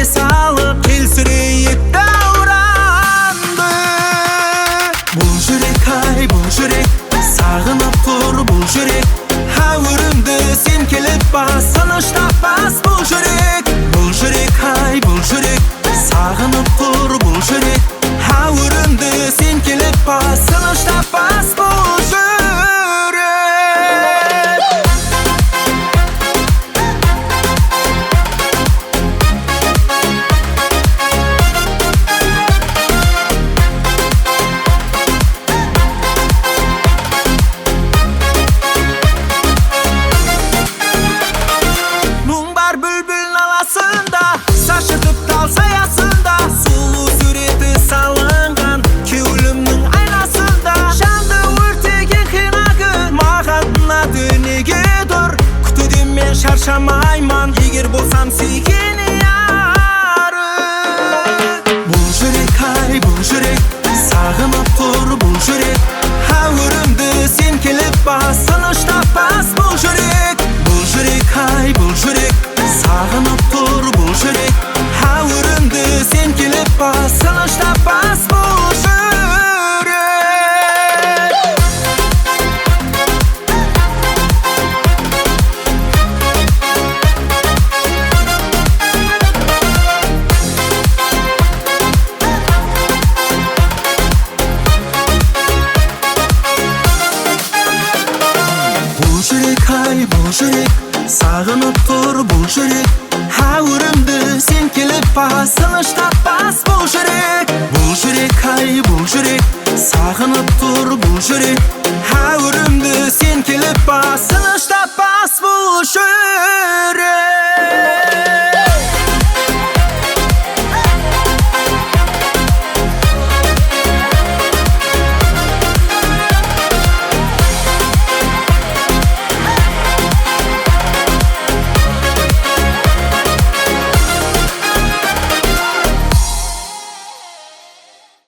salып келсірейіп дауранды. Бұл жүрек ай, бұл жүрек сағынып тұр, бұл жүрек әуірімді сен келіп бас, тыныш таппас бұл жүрек. Бұл жүрек ай, бұл жүрек сағынып тұр, бұл жүрек әуірімді сен келіп бас, тыныш таппас бұл жүрек. Шашытып тал саясында сұлу суреті салынған кеуілімнің айнасында. Жанды өртеген қинағы маған ұнады неге тұр, күтуден мен шаршамаймын егер болсам сүйген яры. Бұл жүрек ай, бұл жүрек сағынып тұр, бұл жүрек әуірімді сен келіп бас, тыныш таппас бұл жүрек. Бұл жүрек ай, бұл жүрек сағынып тұр, бұл жүрек әуірімді сен келіп бас, тыныш таппас бұл жүрек. Бұл жүрек ай, бұл жүрек сағынып тұр, бұл жүрек әуірімді сен келіп бас, тыныш таппас бұл жүрек. Бұл жүрек ай, бұл жүрек сағынып тұр, бұл жүрек әуірімді